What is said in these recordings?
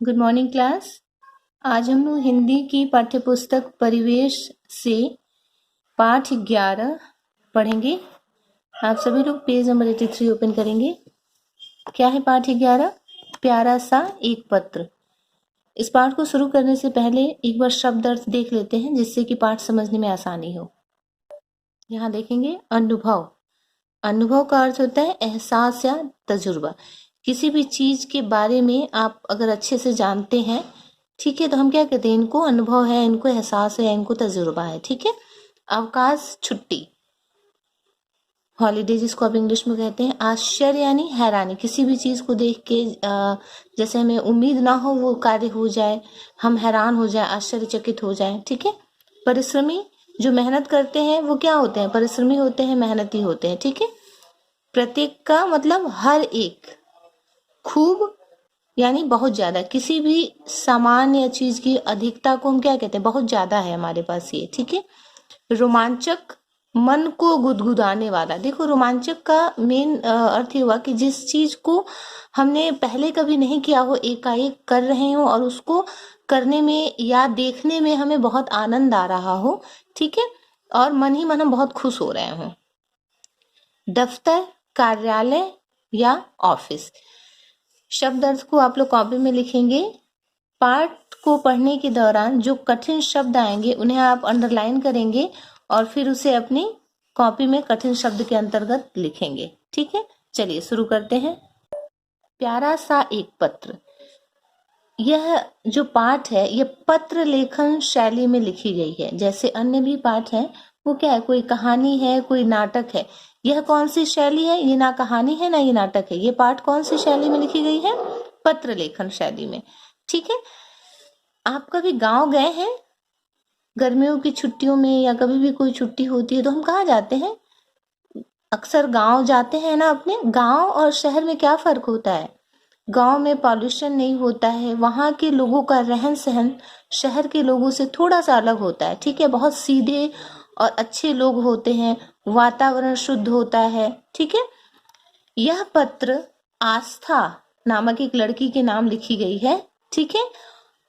Good morning class. आज हम लोग हिंदी की पाठ्यपुस्तक परिवेश से पाठ 11 पढ़ेंगे। आप सभी लोग पेज नंबर 83 ओपन करेंगे। क्या है पाठ 11? प्यारा सा एक पत्र। इस पाठ को शुरू करने से पहले एक बार शब्द अर्थ देख लेते हैं, जिससे कि पाठ समझने में आसानी हो। यहाँ देखेंगे अनुभव। अनुभव का अर्थ होता है एहसास या तजुर्बा। किसी भी चीज के बारे में आप अगर अच्छे से जानते हैं, ठीक है, तो हम क्या कहते हैं, इनको अनुभव है, इनको एहसास है, इनको तजुर्बा है। ठीक है। अवकाश, छुट्टी, हॉलीडे जिसको आप इंग्लिश में कहते हैं। आश्चर्य यानी हैरानी, किसी भी चीज को देख के जैसे हमें उम्मीद ना हो वो कार्य हो जाए, हम हैरान हो जाए, आश्चर्यचकित हो जाए। ठीक है। परिश्रमी, जो मेहनत करते हैं वो क्या होते हैं, परिश्रमी होते हैं, मेहनती होते हैं। ठीक है। प्रत्येक का मतलब हर एक। खूब यानी बहुत ज्यादा, किसी भी सामान या चीज की अधिकता को हम क्या कहते हैं, बहुत ज्यादा है हमारे पास ये। ठीक है। रोमांचक, मन को गुदगुदाने वाला। देखो, रोमांचक का मेन अर्थ ये हुआ कि जिस चीज को हमने पहले कभी नहीं किया हो, एकाएक कर रहे हो और उसको करने में या देखने में हमें बहुत आनंद आ रहा हो। ठीक है। और मन ही मन हम बहुत खुश हो रहे हो। दफ्तर, कार्यालय या ऑफिस। शब्द अर्थ को आप लोग कॉपी में लिखेंगे। पाठ को पढ़ने के दौरान जो कठिन शब्द आएंगे उन्हें आप अंडरलाइन करेंगे और फिर उसे अपनी कॉपी में कठिन शब्द के अंतर्गत लिखेंगे। ठीक है। चलिए शुरू करते हैं। प्यारा सा एक पत्र। यह जो पाठ है यह पत्र लेखन शैली में लिखी गई है। जैसे अन्य भी पाठ है, वो क्या है, कोई कहानी है, कोई नाटक है। यह कौन सी शैली है? ये ना कहानी है ना ये नाटक है। ये पाठ कौन सी शैली में लिखी गई है? पत्र लेखन शैली में। ठीक है। आप कभी गांव गए हैं? गर्मियों की छुट्टियों में या कभी भी कोई छुट्टी होती है तो हम कहाँ जाते हैं? अक्सर गांव जाते हैं ना अपने। गांव और शहर में क्या फर्क होता है? गांव में पॉल्यूशन नहीं होता है, वहां के लोगों का रहन सहन शहर के लोगों से थोड़ा सा अलग होता है। ठीक है। बहुत सीधे और अच्छे लोग होते हैं, वातावरण शुद्ध होता है। ठीक है। यह पत्र आस्था नामक एक लड़की के नाम लिखी गई है। ठीक है।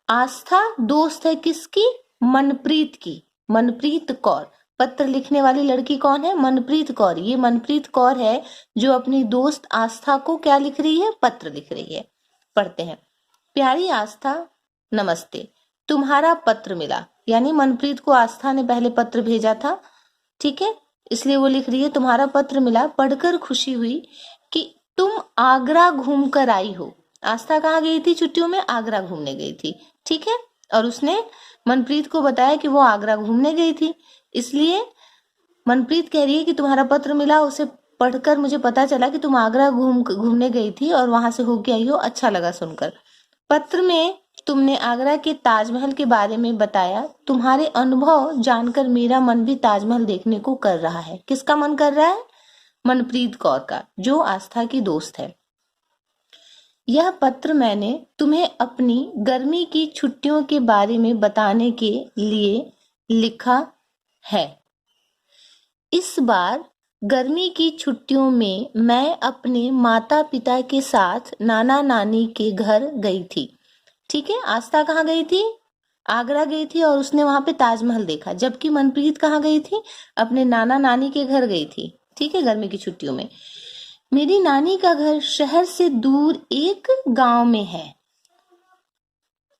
आस्था दोस्त है किसकी? मनप्रीत की। मनप्रीत कौर। पत्र लिखने वाली लड़की कौन है? मनप्रीत कौर। ये मनप्रीत कौर है जो अपनी दोस्त आस्था को क्या लिख रही है? पत्र लिख रही है। पढ़ते हैं। प्यारी आस्था, नमस्ते। तुम्हारा पत्र मिला। यानी मनप्रीत को आस्था ने पहले पत्र भेजा था। ठीक है। इसलिए वो लिख रही है तुम्हारा पत्र मिला, पढ़कर खुशी हुई कि तुम आगरा घूम कर आई हो। आस्था कहाँ गई थी छुट्टियों में? आगरा घूमने गई थी। ठीक है। और उसने मनप्रीत को बताया कि वो आगरा घूमने गई थी। इसलिए मनप्रीत कह रही है कि तुम्हारा पत्र मिला, उसे पढ़कर मुझे पता चला कि तुम आगरा घूमने गई थी और वहां से होके आई हो। अच्छा लगा सुनकर। पत्र में तुमने आगरा के ताजमहल के बारे में बताया। तुम्हारे अनुभव जानकर मेरा मन भी ताजमहल देखने को कर रहा है। किसका मन कर रहा है? मनप्रीत कौर का, जो आस्था की दोस्त है। यह पत्र मैंने तुम्हें अपनी गर्मी की छुट्टियों के बारे में बताने के लिए लिखा है। इस बार गर्मी की छुट्टियों में मैं अपने माता पिता के साथ नाना नानी के घर गई थी। ठीक है। आस्था कहाँ गई थी? आगरा गई थी और उसने वहां पे ताजमहल देखा। जबकि मनप्रीत कहाँ गई थी? अपने नाना नानी के घर गई थी। ठीक है। गर्मी की छुट्टियों में। मेरी नानी का घर शहर से दूर एक गांव में है।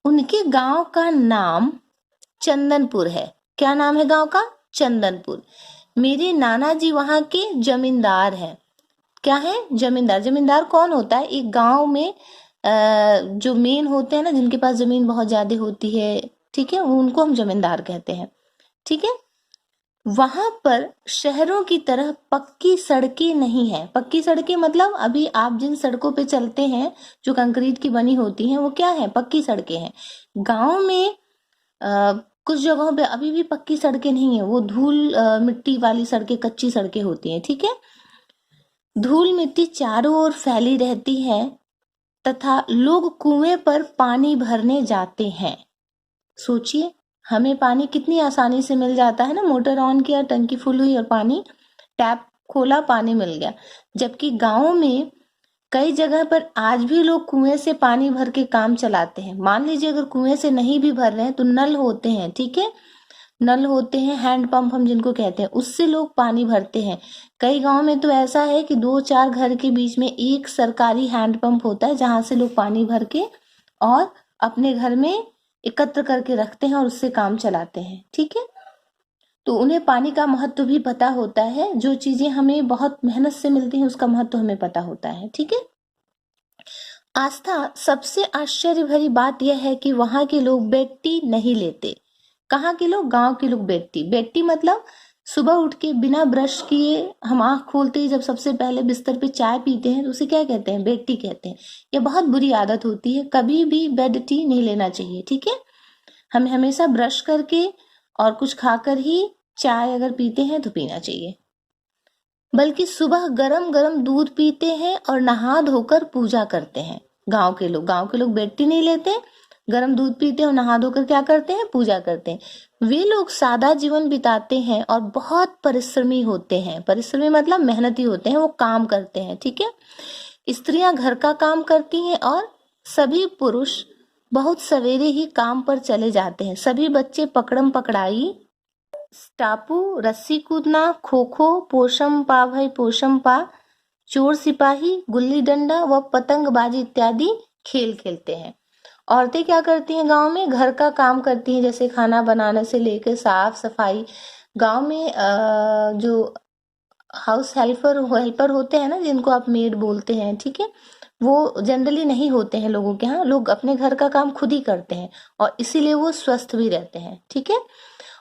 उनके गांव का नाम चंदनपुर है। क्या नाम है गांव का? चंदनपुर। मेरे नाना जी वहां के जमींदार हैं। क्या है? जमींदार। जमींदार कौन होता है? एक गांव में जो मेन होते हैं ना, जिनके पास जमीन बहुत ज्यादा होती है, ठीक है, उनको हम जमींदार कहते हैं। ठीक है। वहां पर शहरों की तरह पक्की सड़कें नहीं है। पक्की सड़कें मतलब अभी आप जिन सड़कों पे चलते हैं जो कंक्रीट की बनी होती हैं, वो क्या है? पक्की सड़कें हैं। गांव में कुछ जगहों पे अभी भी पक्की सड़कें नहीं है, वो धूल मिट्टी वाली सड़कें, कच्ची सड़कें होती हैं। ठीक है। धूल मिट्टी चारों ओर फैली रहती है तथा लोग कुएं पर पानी भरने जाते हैं। सोचिए, हमें पानी कितनी आसानी से मिल जाता है ना। मोटर ऑन किया, टंकी फुल हुई और पानी, टैप खोला, पानी मिल गया। जबकि गांव में कई जगह पर आज भी लोग कुएं से पानी भर के काम चलाते हैं। मान लीजिए अगर कुएं से नहीं भी भर रहे हैं तो नल होते हैं, ठीक है, नल होते हैं, हैंड पंप हम जिनको कहते हैं, उससे लोग पानी भरते हैं। कई गांव में तो ऐसा है कि 2-4 घर के बीच में एक सरकारी हैंड पंप होता है जहां से लोग पानी भर के और अपने घर में एकत्र करके रखते हैं और उससे काम चलाते हैं, ठीक है। तो उन्हें पानी का महत्व भी पता होता है। जो चीजें हमें बहुत मेहनत से मिलती हैं उसका महत्व हमें पता होता है, ठीक है। आस्था, सबसे आश्चर्य भरी बात यह है कि वहां के लोग बेड टी नहीं लेते। कहाँ के लोग? गांव के लोग बेड टी। बेड टी मतलब सुबह उठ के बिना ब्रश किए हम आंख खोलते ही जब सबसे पहले बिस्तर पे चाय पीते हैं तो उसे क्या कहते हैं? बेड टी कहते हैं। यह बहुत बुरी आदत होती है, कभी भी बेड टी नहीं लेना चाहिए, ठीक है। हमें हमेशा ब्रश करके और कुछ खाकर ही चाय अगर पीते हैं तो पीना चाहिए। बल्कि सुबह गरम गरम दूध पीते हैं और नहा धोकर पूजा करते हैं। गांव के लोग बेड टी नहीं लेते, गरम दूध पीते हैं और नहा धोकर क्या करते हैं? पूजा करते हैं। वे लोग सादा जीवन बिताते हैं और बहुत परिश्रमी होते हैं। परिश्रमी मतलब मेहनती होते हैं, वो काम करते हैं, ठीक है। स्त्रियां घर का काम करती हैं और सभी पुरुष बहुत सवेरे ही काम पर चले जाते हैं। सभी बच्चे पकड़म पकड़ाई, टापू, रस्सी कूदना, खो खो, पोषम पा भाई पोषम पा, चोर सिपाही, गुल्ली डंडा व पतंगबाजी इत्यादि खेल खेलते हैं। औरतें क्या करती हैं? गांव में घर का काम करती हैं, जैसे खाना बनाने से लेकर साफ सफाई। गांव में जो हाउस हेल्पर होते हैं ना, जिनको आप मेड बोलते हैं, ठीक है, वो जनरली नहीं होते हैं लोगों के यहाँ। लोग अपने घर का काम खुद ही करते हैं और इसीलिए वो स्वस्थ भी रहते हैं, ठीक है।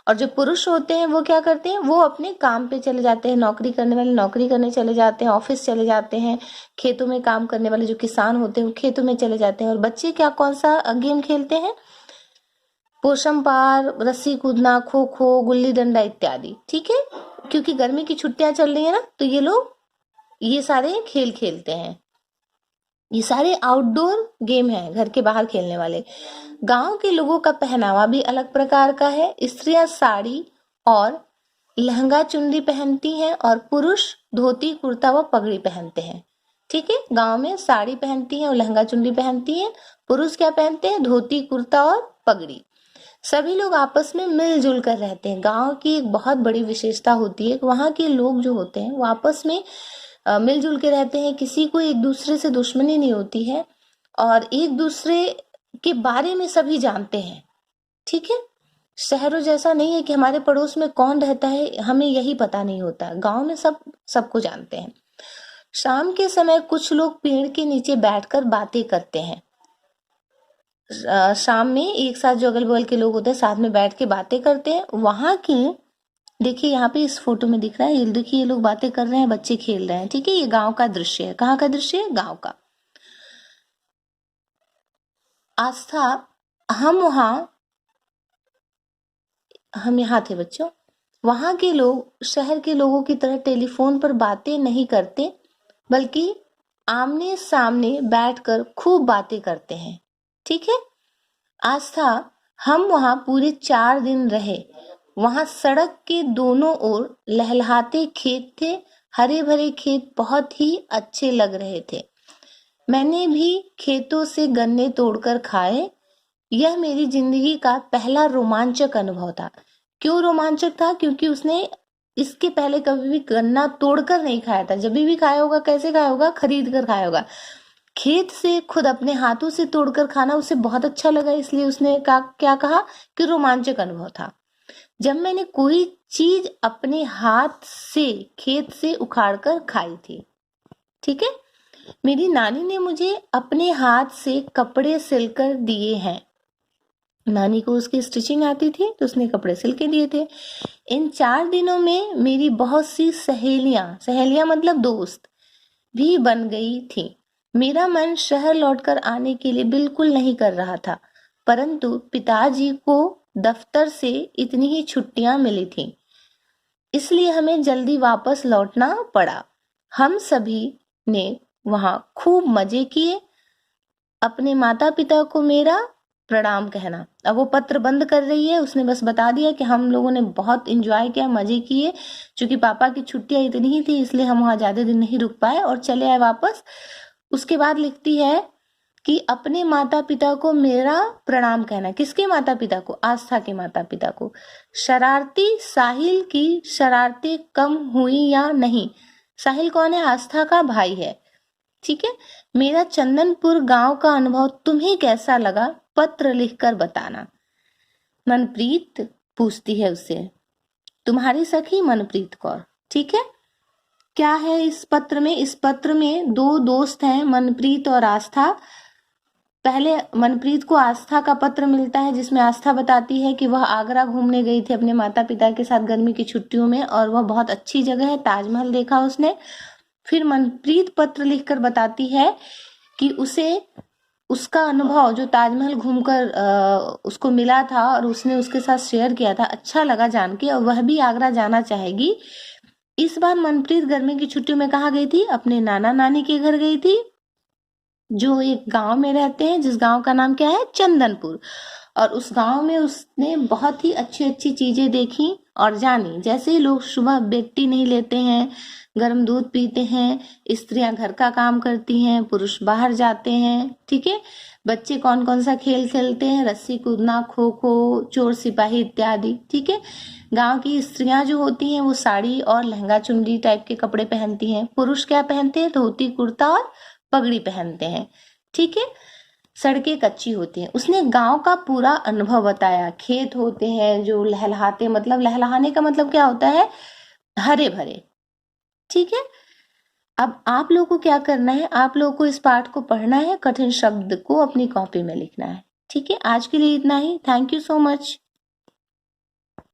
और जो पुरुष होते हैं वो क्या करते हैं? वो अपने काम पे चले जाते हैं। नौकरी करने वाले नौकरी करने चले जाते हैं, ऑफिस चले जाते हैं। खेतों में काम करने वाले जो किसान होते हैं वो खेतों में चले जाते हैं। और बच्चे क्या कौन सा गेम खेलते हैं? पोषम पार, रस्सी कूदना, खो खो, गुल्ली डंडा इत्यादि, ठीक है। क्योंकि गर्मी की छुट्टियां चल रही है ना, तो ये लोग ये सारे खेल खेलते हैं। ये सारे आउटडोर गेम हैं, घर के बाहर खेलने वाले। गांव के लोगों का पहनावा भी अलग प्रकार का है। स्त्रियां साड़ी और लहंगा चुन्नी पहनती हैं और पुरुष धोती कुर्ता व पगड़ी पहनते हैं, ठीक है। गांव में साड़ी पहनती हैं और लहंगा चुन्नी पहनती हैं। पुरुष क्या पहनते हैं? धोती कुर्ता और पगड़ी। सभी लोग आपस में मिलजुल कर रहते हैं। गांव की एक बहुत बड़ी विशेषता होती है कि वहाँ के लोग जो होते हैं वो आपस में मिलजुल के रहते हैं। किसी को एक दूसरे से दुश्मनी नहीं होती है और एक दूसरे के बारे में सभी जानते हैं, ठीक है। शहरों जैसा नहीं है कि हमारे पड़ोस में कौन रहता है हमें यही पता नहीं होता। गांव में सबको जानते हैं। शाम के समय कुछ लोग पेड़ के नीचे बैठकर बातें करते हैं। शाम में एक साथ जो अगल बगल के लोग होते हैं साथ में बैठ के बातें करते हैं। वहां की देखिए, यहाँ पे इस फोटो में दिख रहा है, ये देखिए ये लोग बातें कर रहे हैं, बच्चे खेल रहे हैं, ठीक है। ये गांव का दृश्य है। कहाँ का दृश्य है? गांव का। आस्था, हम यहाँ थे बच्चों। वहां के लोग शहर के लोगों की तरह टेलीफोन पर बातें नहीं करते, बल्कि आमने सामने बैठकर खूब बातें करते हैं, ठीक है। आस्था, हम वहां पूरे 4 दिन रहे। वहां सड़क के दोनों ओर लहलहाते खेत थे। हरे भरे खेत बहुत ही अच्छे लग रहे थे। मैंने भी खेतों से गन्ने तोड़कर खाए। यह मेरी जिंदगी का पहला रोमांचक अनुभव था। क्यों रोमांचक था? क्योंकि उसने इसके पहले कभी भी गन्ना तोड़कर नहीं खाया था। जब भी खाया होगा कैसे खाया होगा? खरीद कर खाया होगा। खेत से खुद अपने हाथों से तोड़कर खाना उसे बहुत अच्छा लगा, इसलिए उसने क्या कहा कि रोमांचक अनुभव था। जब मैंने कोई चीज अपने हाथ से खेत से उखाड़कर खाई थी, ठीक है। मेरी नानी ने मुझे अपने हाथ से कपड़े सिलकर दिए हैं। नानी को उसकी स्टिचिंग आती थी तो उसने कपड़े सिल के दिए थे। इन 4 दिनों में मेरी बहुत सी सहेलियां मतलब दोस्त भी बन गई थी। मेरा मन शहर लौटकर आने के लिए बिल्कुल नहीं कर रहा था, परंतु पिताजी को दफ्तर से इतनी ही छुट्टियां मिली थी, इसलिए हमें जल्दी वापस लौटना पड़ा। हम सभी ने वहां खूब मजे किए। अपने माता पिता को मेरा प्रणाम कहना। अब वो पत्र बंद कर रही है, उसने बस बता दिया कि हम लोगों ने बहुत एंजॉय किया, मजे किए। क्योंकि पापा की छुट्टियां इतनी ही थी इसलिए हम वहां ज्यादा दिन नहीं रुक पाए और चले आए वापस। उसके बाद लिखती है कि अपने माता पिता को मेरा प्रणाम कहना। किसके माता पिता को? आस्था के माता पिता को। शरारती साहिल की शरारतें कम हुई या नहीं? साहिल कौन है? आस्था का भाई है, ठीक है। मेरा चंदनपुर गांव का अनुभव तुम्हें कैसा लगा? पत्र लिखकर बताना। मनप्रीत पूछती है उससे, तुम्हारी सखी मनप्रीत कौर, ठीक है। क्या है इस पत्र में? इस पत्र में दो दोस्त हैं, मनप्रीत और आस्था। पहले मनप्रीत को आस्था का पत्र मिलता है जिसमें आस्था बताती है कि वह आगरा घूमने गई थी अपने माता पिता के साथ गर्मी की छुट्टियों में और वह बहुत अच्छी जगह है, ताजमहल देखा उसने। फिर मनप्रीत पत्र लिखकर बताती है कि उसे उसका अनुभव जो ताजमहल घूमकर उसको मिला था और उसने उसके साथ शेयर किया था, अच्छा लगा जान के, और वह भी आगरा जाना चाहेगी। इस बार मनप्रीत गर्मी की छुट्टियों में कहाँ गई थी? अपने नाना नानी के घर गई थी, जो एक गांव में रहते हैं, जिस गांव का नाम क्या है? चंदनपुर। और उस गांव में उसने बहुत ही अच्छी अच्छी चीजें देखी और जानी। जैसे लोग सुबह बेटी नहीं लेते हैं, गर्म दूध पीते हैं, स्त्रियां घर का काम करती हैं, पुरुष बाहर जाते हैं, ठीक है। बच्चे कौन कौन सा खेल खेलते हैं? रस्सी कूदना, खो खो, चोर सिपाही इत्यादि, ठीक है। गांव की स्त्रियां जो होती हैं वो साड़ी और लहंगा चुन्नी टाइप के कपड़े पहनती हैं। पुरुष क्या पहनते हैं? धोती कुर्ता और पगड़ी पहनते हैं, ठीक है। सड़कें कच्ची होती हैं। उसने गांव का पूरा अनुभव बताया। खेत होते हैं जो लहलहाते, मतलब लहलहाने का मतलब क्या होता है? हरे भरे, ठीक है। अब आप लोगों को क्या करना है? आप लोगों को इस पाठ को पढ़ना है, कठिन शब्द को अपनी कॉपी में लिखना है, ठीक है। आज के लिए इतना ही। Thank you so much.